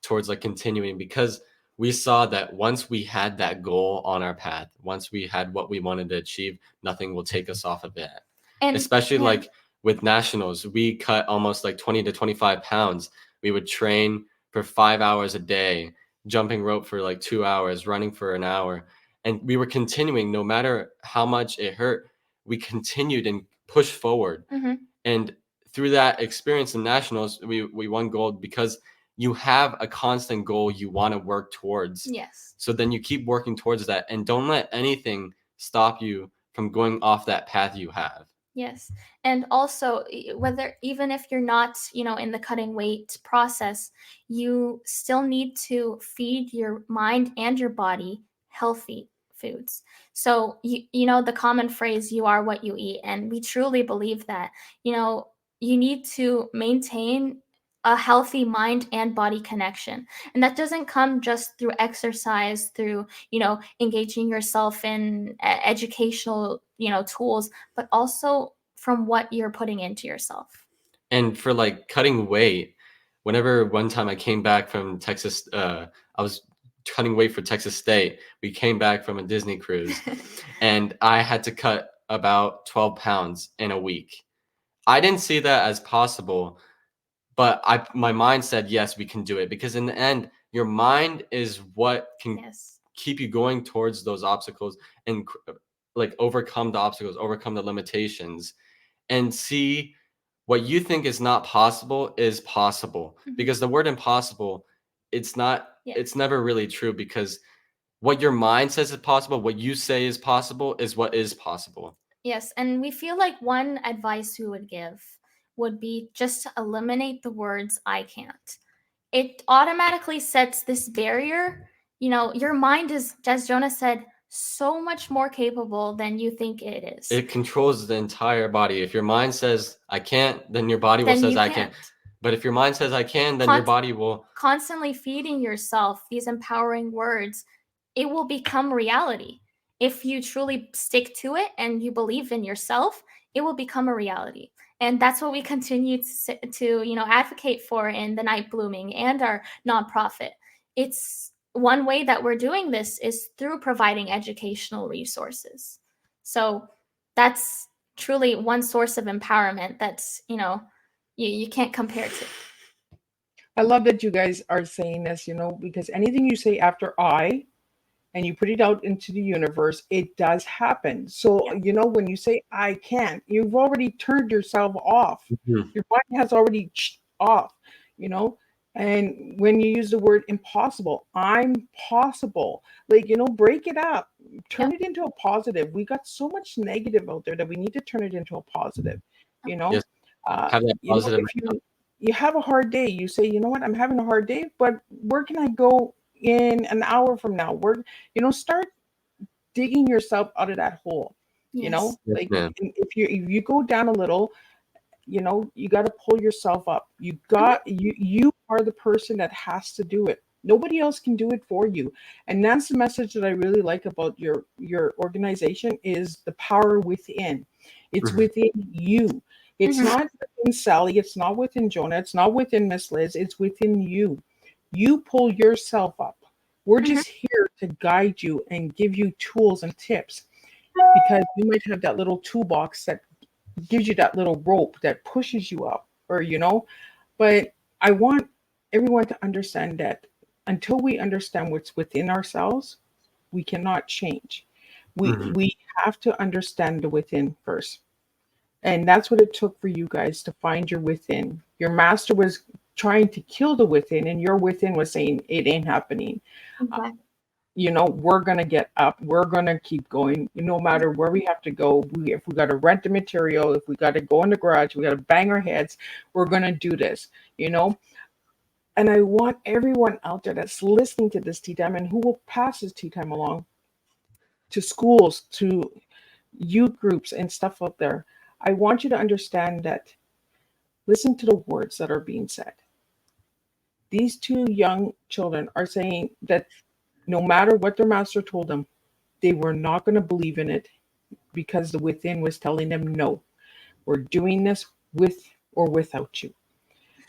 towards like continuing, because we saw that once we had that goal on our path, once we had what we wanted to achieve, nothing will take us off of it. And especially like with nationals, we cut almost like 20 to 25 pounds. We would train for 5 hours a day, jumping rope for like 2 hours, running for an hour. And we were continuing, no matter how much it hurt, we continued and pushed forward. Mm-hmm. And through that experience in nationals, we won gold, because you have a constant goal you want to work towards. Yes. So then you keep working towards that, and don't let anything stop you from going off that path you have. Yes. And also, even if you're not, in the cutting weight process, you still need to feed your mind and your body healthy foods. So, the common phrase, you are what you eat. And we truly believe that, you need to maintain a healthy mind and body connection. And that doesn't come just through exercise, through, engaging yourself in educational, tools, but also from what you're putting into yourself. And for like cutting weight, whenever one time I came back from Texas, I was cutting weight for Texas State. We came back from a Disney cruise, and I had to cut about 12 pounds in a week. I didn't see that as possible, but my mind said, yes, we can do it, because in the end, your mind is what can keep you going towards those obstacles and like overcome the obstacles, overcome the limitations, and see what you think is not possible is possible. Because the word impossible, it's never really true, because what your mind says is possible, what you say is possible, is what is possible. Yes, and we feel like one advice we would give would be just to eliminate the words "I can't." It automatically sets this barrier. You know, your mind is, as Jonah said, so much more capable than you think it is. It controls the entire body. If your mind says I can't, then your body will says I can't. But if your mind says I can, then your body will. Constantly feeding yourself these empowering words, it will become reality. If you truly stick to it and you believe in yourself, it will become a reality. And that's what we continue to advocate for in the Night Blooming and our nonprofit. It's one way that we're doing this is through providing educational resources. So that's truly one source of empowerment that's, you can't compare to. I love that you guys are saying this, because anything you say after I, and you put it out into the universe, it does happen. So, when you say I can't, you've already turned yourself off. Mm-hmm. Your mind has already off, and when you use the word impossible, I'm possible, break it up, turn it into a positive. We got so much negative out there that we need to turn it into a positive, Yes. Have that positive. If you have a hard day, you say, you know what, I'm having a hard day, but where can I go in an hour from now? Start digging yourself out of that hole. Yes, if you go down a little, you got to pull yourself up. You are the person that has to do it. Nobody else can do it for you. And that's the message that I really like about your organization, is the power within. It's within you. It's not within Sally. It's not within Jonah. It's not within Miss Liz. It's within you. You pull yourself up. We're just here to guide you and give you tools and tips, because you might have that little toolbox that gives you that little rope that pushes you up, but I want everyone to understand that until we understand what's within ourselves, we cannot change. We have to understand the within first. And that's what it took for you guys to find your within. Your master was trying to kill the within, and your within was saying it ain't happening. Exactly. We're going to get up. We're going to keep going no matter where we have to go. If we got to rent the material, if we got to go in the garage, we got to bang our heads, we're going to do this, And I want everyone out there that's listening to this Teatime and who will pass this Teatime along to schools, to youth groups and stuff out there. I want you to understand that, listen to the words that are being said. These two young children are saying that no matter what their master told them, they were not going to believe in it, because the within was telling them, no, we're doing this with or without you.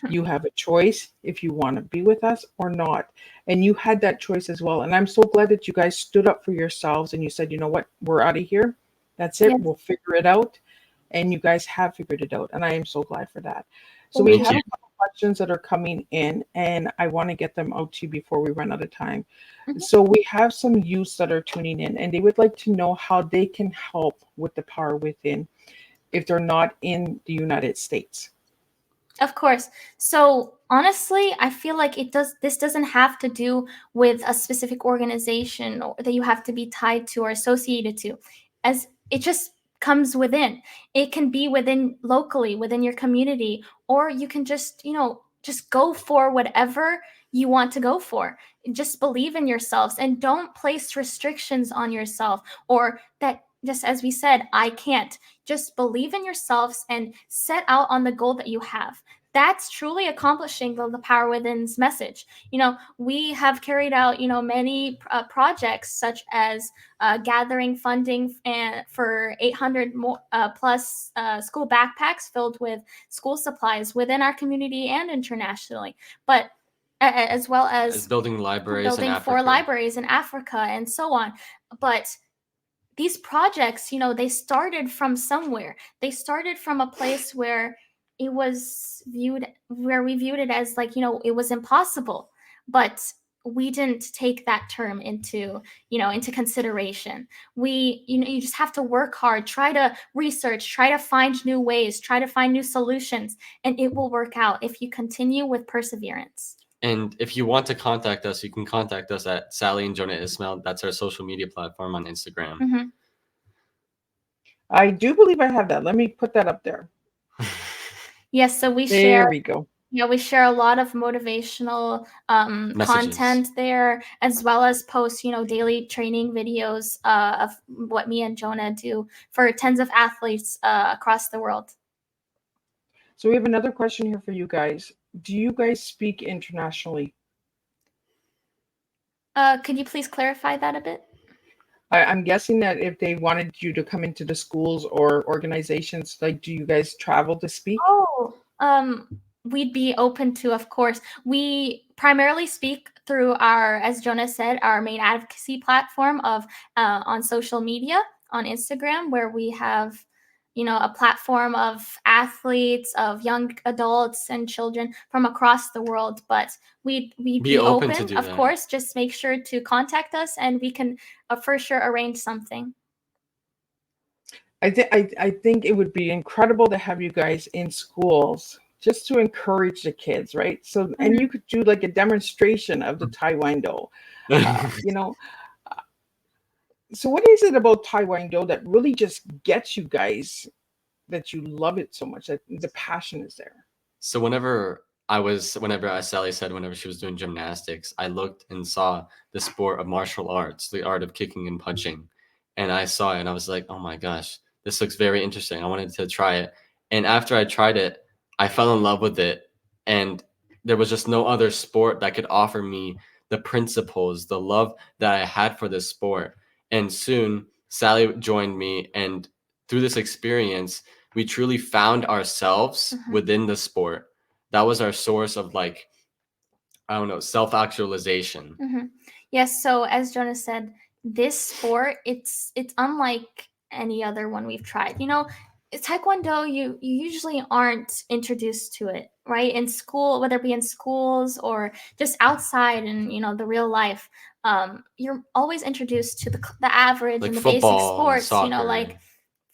You have a choice if you want to be with us or not. And you had that choice as well. And I'm so glad that you guys stood up for yourselves and you said, you know what, we're out of here. That's it. Yes. We'll figure it out. And you guys have figured it out. And I am so glad for that. So we have a couple questions that are coming in, and I want to get them out to you before we run out of time. So we have some youths that are tuning in, and they would like to know how they can help with the power within if they're not in the United States. Of course. So honestly, I feel like this doesn't have to do with a specific organization or that you have to be tied to or associated to, as it just comes within. It can be within locally, within your community, or you can just go for whatever you want to go for. Just believe in yourselves and don't place restrictions on yourself, or that, just as we said, I can't. Just believe in yourselves and set out on the goal that you have. That's truly accomplishing the Power Within's message. We have carried out, many projects, such as gathering funding for 800 plus school backpacks filled with school supplies within our community and internationally. But as well as building libraries in building 4 Africa. libraries in Africa and so on. But these projects, they started from somewhere. They started from a place where we viewed it as like, it was impossible. But we didn't take that term into consideration. You just have to work hard, try to research, try to find new ways, try to find new solutions, and it will work out if you continue with perseverance. And if you want to contact us, you can contact us at Sally and Jonah Ismael. That's our social media platform on Instagram. Mm-hmm. I do believe I have that. Let me put that up there. Yes, so we There we go. we share a lot of motivational content there, as well as post, daily training videos of what me and Jonah do for tens of athletes across the world. So we have another question here for you guys. Do you guys speak internationally? Could you please clarify that a bit? I'm guessing that if they wanted you to come into the schools or organizations, like, do you guys travel to speak? Oh, we'd be open to, of course. We primarily speak through our, as Jonah said, our main advocacy platform of on social media, on Instagram, where we have, a platform of athletes, of young adults and children from across the world. But we'd be open to do of that. course. Just make sure to contact us, and we can for sure arrange something. I think it would be incredible to have you guys in schools just to encourage the kids, right? So, and you could do like a demonstration of the Taekwondo, So what is it about Taekwondo that really just gets you guys, that you love it so much, that the passion is there? So whenever Sally said whenever she was doing gymnastics, I looked and saw the sport of martial arts, the art of kicking and punching. And I saw it and I was like, oh my gosh, this looks very interesting. I wanted to try it. And after I tried it, I fell in love with it. And there was just no other sport that could offer me the principles, the love that I had for this sport. And soon Sally joined me. And through this experience, we truly found ourselves within the sport. That was our source of self-actualization. Yes. So as Jonah said, this sport, it's unlike any other one we've tried. Taekwondo, you usually aren't introduced to it, right? In school, whether it be in schools or just outside in, the real life, you're always introduced to the average and the basic sports, like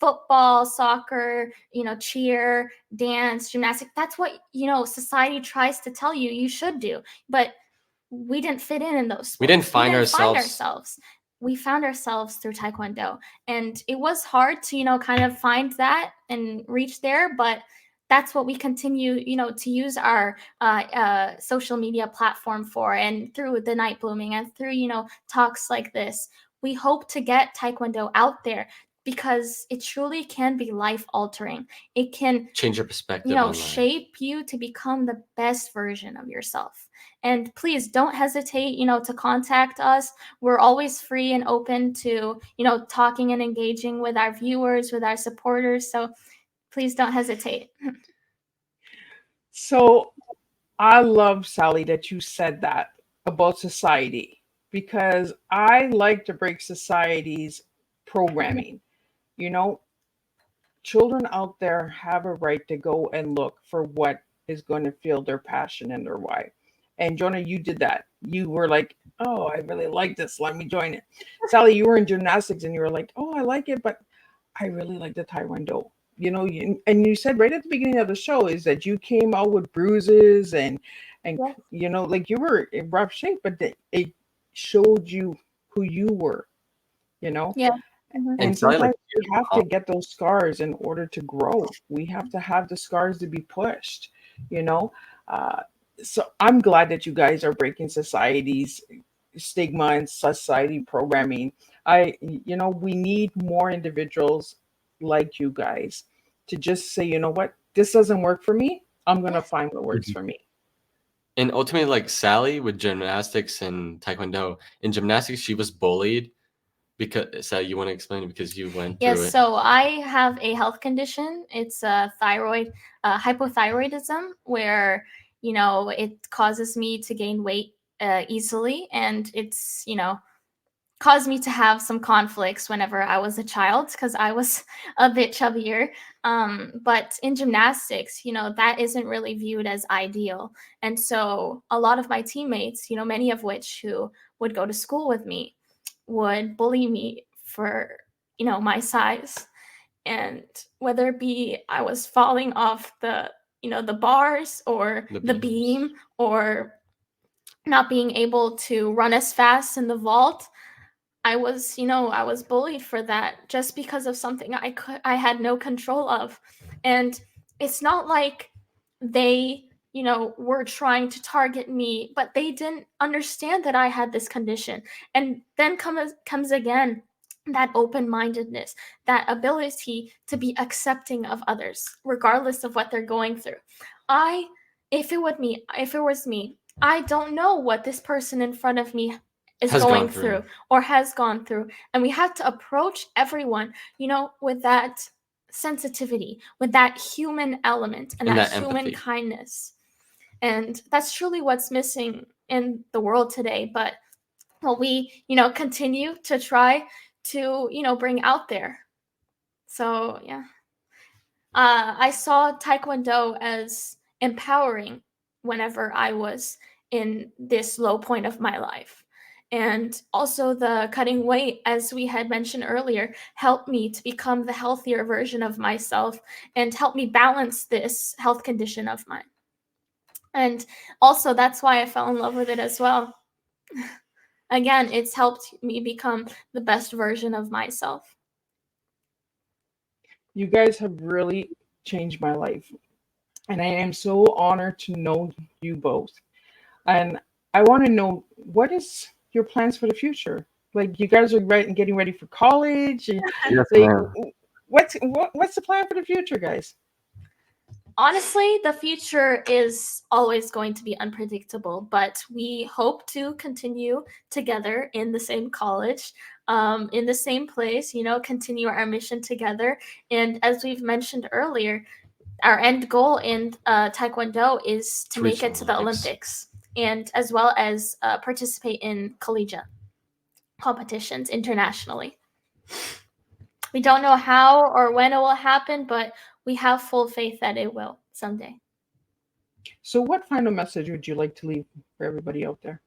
football, soccer, cheer, dance, gymnastics. That's what, society tries to tell you should do. But we didn't fit in those sports. We didn't find ourselves. We found ourselves through Taekwondo. And it was hard to, kind of find that and reach there. But that's what we continue, to use our social media platform for, and through the Night Blooming and through, talks like this. We hope to get Taekwondo out there, because it truly can be life-altering. It can change your perspective, shape you to become the best version of yourself. And please don't hesitate, to contact us. We're always free and open to, talking and engaging with our viewers, with our supporters. So please don't hesitate. So I love, Sally, that you said that about society, because I like to break society's programming. Children out there have a right to go and look for what is going to fuel their passion and their why. And Jonah, you did that. You were like, oh, I really like this. Let me join it. Sally, you were in gymnastics and you were like, oh, I like it, but I really like the Taekwondo. And you said right at the beginning of the show is that you came out with bruises and like you were in rough shape, but it showed you who you were, Yeah. And sometimes we have to get those scars in order to grow. We have to have the scars to be pushed, So I'm glad that you guys are breaking society's stigma and society programming. We need more individuals like you guys to just say, you know what, this doesn't work for me. I'm going to find what works for me. And ultimately, like Sally with gymnastics and Taekwondo, in gymnastics, she was bullied. Because you want to explain it because you went through it. Yes, so I have a health condition. It's a hypothyroidism, where it causes me to gain weight easily, and it's, caused me to have some conflicts whenever I was a child because I was a bit chubbier. But in gymnastics, that isn't really viewed as ideal. And so a lot of my teammates, many of which who would go to school with me, would bully me for, my size. And whether it be I was falling off the bars or The the beams. beam, or not being able to run as fast in the vault, I was bullied for that just because of something I had no control of. And it's not like they, were trying to target me, but they didn't understand that I had this condition. And then comes again that open-mindedness, that ability to be accepting of others, regardless of what they're going through. I, if it was me, I don't know what this person in front of me is Has going gone through. through or has gone through. And we have to approach everyone, with that sensitivity, with that human element and And that that human empathy. kindness. And that's truly what's missing in the world today. But we, continue to try to, bring out there. So, yeah. I saw Taekwondo as empowering whenever I was in this low point of my life. And also, the cutting weight, as we had mentioned earlier, helped me to become the healthier version of myself and helped me balance this health condition of mine. And also, that's why I fell in love with it as well. Again, it's helped me become the best version of myself. You guys have really changed my life. And I am so honored to know you both. And I want to know, what is your plans for the future? Like, you guys are getting ready for college. Yes, Like, ma'am. what's the plan for the future, guys? Honestly, the future is always going to be unpredictable, but we hope to continue together in the same college, in the same place, continue our mission together. And as we've mentioned earlier, our end goal in Taekwondo is to make it to the Olympics, and as well as participate in collegiate competitions internationally. We don't know how or when it will happen, but we have full faith that it will someday. So, what final message would you like to leave for everybody out there?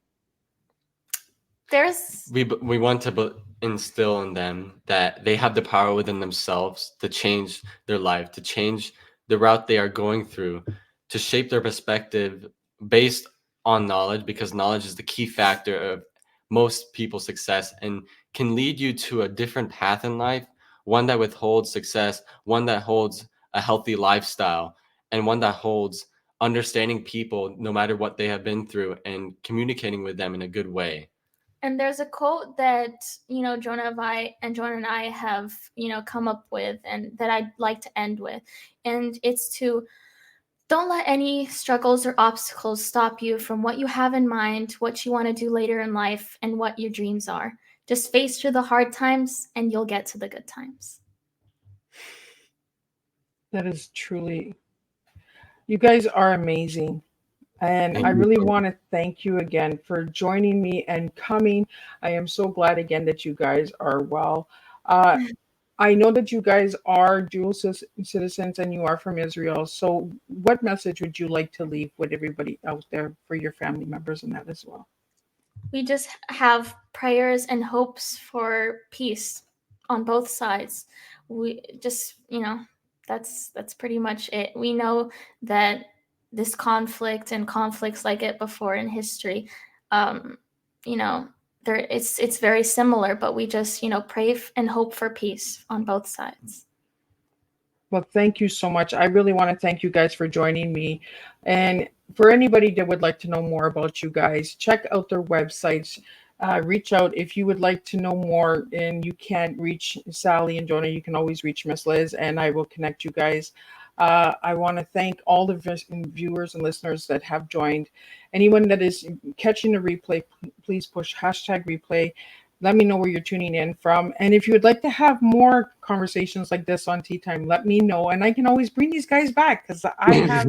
We want to instill in them that they have the power within themselves to change their life, to change the route they are going through, to shape their perspective based on knowledge, because knowledge is the key factor of most people's success and can lead you to a different path in life, one that withholds success, one that holds a healthy lifestyle, and one that holds understanding people no matter what they have been through and communicating with them in a good way. And there's a quote that, Jonah and I have, come up with, and that I'd like to end with. And it's to: don't let any struggles or obstacles stop you from what you have in mind, what you want to do later in life, and what your dreams are. Just face through the hard times and you'll get to the good times. That is truly, you guys are amazing. And Thank I you. really want to thank you again for joining me and coming. I am so glad again that you guys are well. Uh, I know that you guys are dual citizens and you are from Israel. So, what message would you like to leave with everybody out there for your family members and that as well? We just have prayers and hopes for peace on both sides. We just, that's pretty much it. We know that this conflict and conflicts like it before in history, um, there it's very similar, but we just, pray and hope for peace on both sides. Well, thank you so much. I really want to thank you guys for joining me. And for anybody that would like to know more about you guys, check out their websites. Reach out if you would like to know more and you can't reach Sally and Jonah. You can always reach Miss Liz, and I will connect you guys. I want to thank all the viewers and listeners that have joined. Anyone that is catching the replay, please push hashtag replay. Let me know where you're tuning in from. And if you would like to have more conversations like this on Tea Time, let me know. And I can always bring these guys back because I have,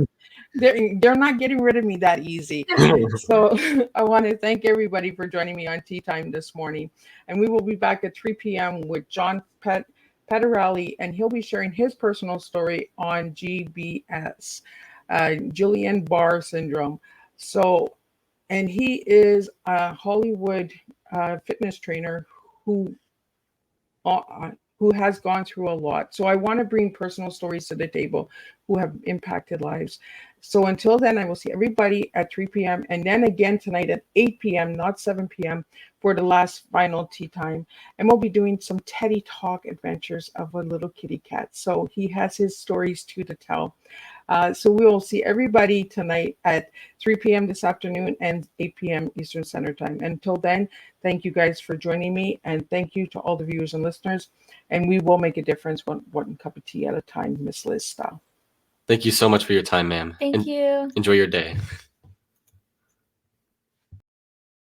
they're not getting rid of me that easy. So I want to thank everybody for joining me on Tea Time this morning. And we will be back at 3 p.m. with John Petterelli, and he'll be sharing his personal story on GBS, Guillain-Barré syndrome. So, and he is a Hollywood fitness trainer who who has gone through a lot. So I want to bring personal stories to the table who have impacted lives. So until then, I will see everybody at 3 p.m. and then again tonight at 8 p.m., not 7 p.m., for the last final tea time. And we'll be doing some Teddy Talk adventures of a little kitty cat. So he has his stories too to tell. So we will see everybody tonight at 3 p.m. this afternoon and 8 p.m. Eastern Standard Time. Until then, thank you guys for joining me, and thank you to all the viewers and listeners. And we will make a difference one cup of tea at a time, Miss Liz style. Thank you so much for your time, ma'am. Thank you. Enjoy your day.